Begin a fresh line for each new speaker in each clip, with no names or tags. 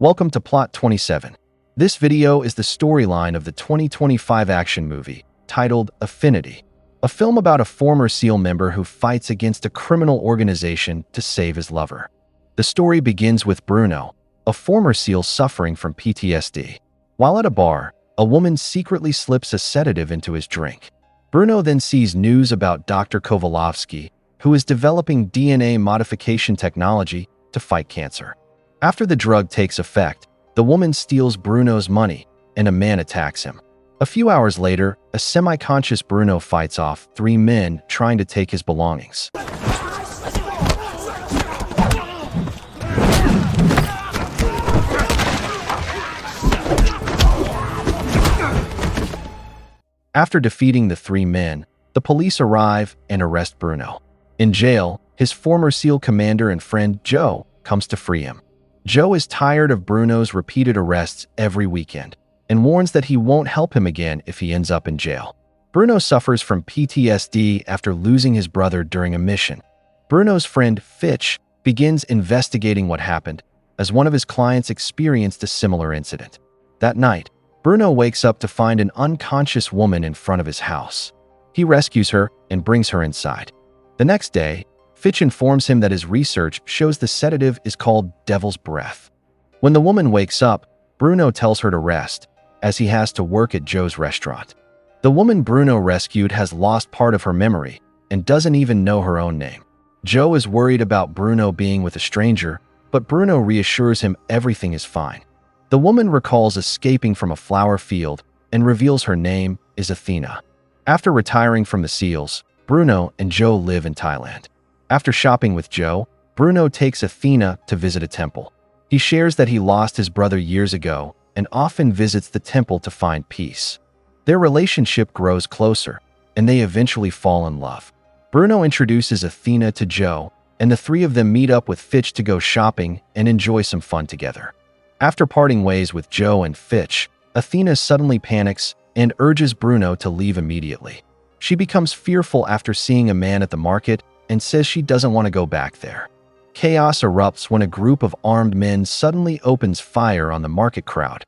Welcome to Plot 27. This video is the storyline of the 2025 action movie titled Affinity, a film about a former SEAL member who fights against a criminal organization to save his lover. The story begins with Bruno, a former SEAL suffering from PTSD. While at a bar, a woman secretly slips a sedative into his drink. Bruno then sees news about Dr. Kovalovsky, who is developing DNA modification technology to fight cancer. After the drug takes effect, the woman steals Bruno's money, and a man attacks him. A few hours later, a semi-conscious Bruno fights off 3 men trying to take his belongings. After defeating the 3 men, the police arrive and arrest Bruno. In jail, his former SEAL commander and friend Joe comes to free him. Joe is tired of Bruno's repeated arrests every weekend and warns that he won't help him again if he ends up in jail. Bruno suffers from PTSD after losing his brother during a mission. Bruno's friend Fitch begins investigating what happened, as one of his clients experienced a similar incident. That night, Bruno wakes up to find an unconscious woman in front of his house. He rescues her and brings her inside. The next day, Fitch informs him that his research shows the sedative is called Devil's Breath. When the woman wakes up, Bruno tells her to rest, as he has to work at Joe's restaurant. The woman Bruno rescued has lost part of her memory and doesn't even know her own name. Joe is worried about Bruno being with a stranger, but Bruno reassures him everything is fine. The woman recalls escaping from a flower field and reveals her name is Athena. After retiring from the SEALs, Bruno and Joe live in Thailand. After shopping with Joe, Bruno takes Athena to visit a temple. He shares that he lost his brother years ago and often visits the temple to find peace. Their relationship grows closer, and they eventually fall in love. Bruno introduces Athena to Joe, and the 3 of them meet up with Fitch to go shopping and enjoy some fun together. After parting ways with Joe and Fitch, Athena suddenly panics and urges Bruno to leave immediately. She becomes fearful after seeing a man at the market and says she doesn't want to go back there. Chaos erupts when a group of armed men suddenly opens fire on the market crowd.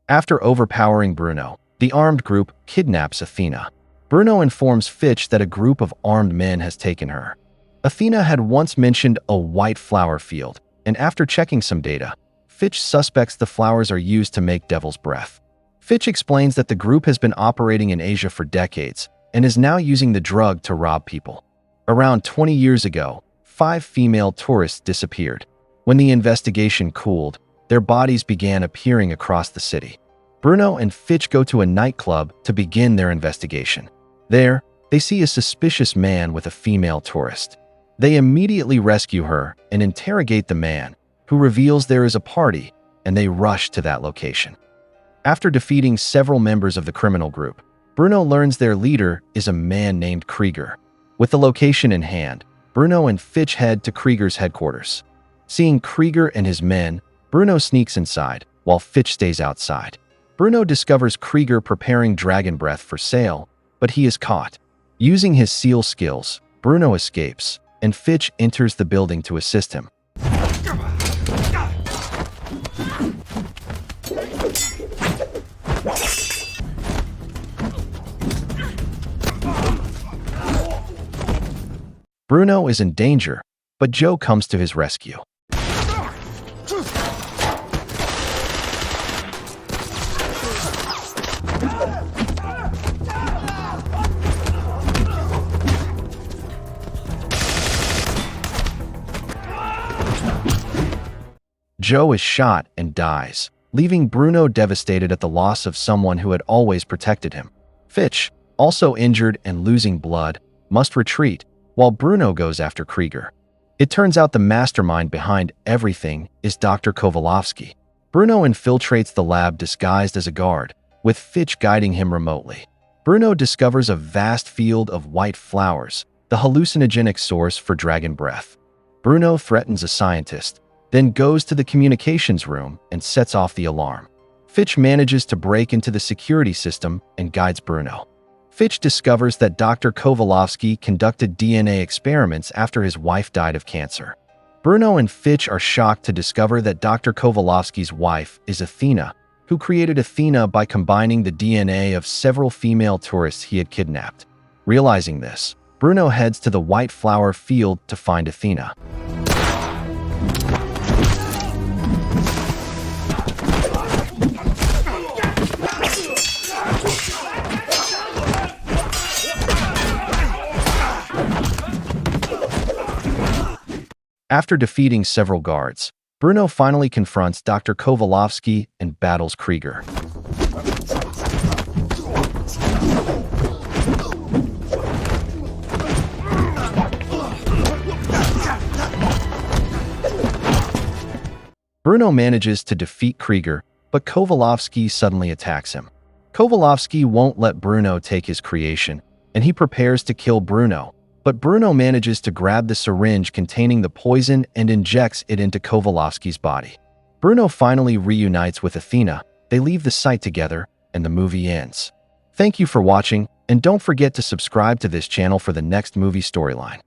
After overpowering Bruno, the armed group kidnaps Athena. Bruno informs Fitch that a group of armed men has taken her. Athena had once mentioned a white flower field, and after checking some data, Fitch suspects the flowers are used to make Devil's Breath. Fitch explains that the group has been operating in Asia for decades and is now using the drug to rob people. Around 20 years ago, 5 female tourists disappeared. When the investigation cooled, their bodies began appearing across the city. Bruno and Fitch go to a nightclub to begin their investigation. There, they see a suspicious man with a female tourist. They immediately rescue her and interrogate the man, who reveals there is a party, and they rush to that location. After defeating several members of the criminal group, Bruno learns their leader is a man named Krieger. With the location in hand, Bruno and Fitch head to Krieger's headquarters. Seeing Krieger and his men, Bruno sneaks inside, while Fitch stays outside. Bruno discovers Krieger preparing dragon breath for sale, but he is caught. Using his SEAL skills, Bruno escapes, and Fitch enters the building to assist him. Bruno is in danger, but Joe comes to his rescue. Joe is shot and dies, leaving Bruno devastated at the loss of someone who had always protected him. Fitch, also injured and losing blood, must retreat, while Bruno goes after Krieger. It turns out the mastermind behind everything is Dr. Kovalovsky. Bruno infiltrates the lab disguised as a guard, with Fitch guiding him remotely. Bruno discovers a vast field of white flowers, the hallucinogenic source for dragon breath. Bruno threatens a scientist, then goes to the communications room and sets off the alarm. Fitch manages to break into the security system and guides Bruno. Fitch discovers that Dr. Kovalovsky conducted DNA experiments after his wife died of cancer. Bruno and Fitch are shocked to discover that Dr. Kovalovsky's wife is Athena, who created Athena by combining the DNA of several female tourists he had kidnapped. Realizing this, Bruno heads to the White Flower Field to find Athena. After defeating several guards, Bruno finally confronts Dr. Kovalovsky and battles Krieger. Bruno manages to defeat Krieger, but Kovalovsky suddenly attacks him. Kovalovsky won't let Bruno take his creation, and he prepares to kill Bruno, but Bruno manages to grab the syringe containing the poison and injects it into Kovalovsky's body. Bruno finally reunites with Athena, they leave the site together, and the movie ends. Thank you for watching, and don't forget to subscribe to this channel for the next movie storyline.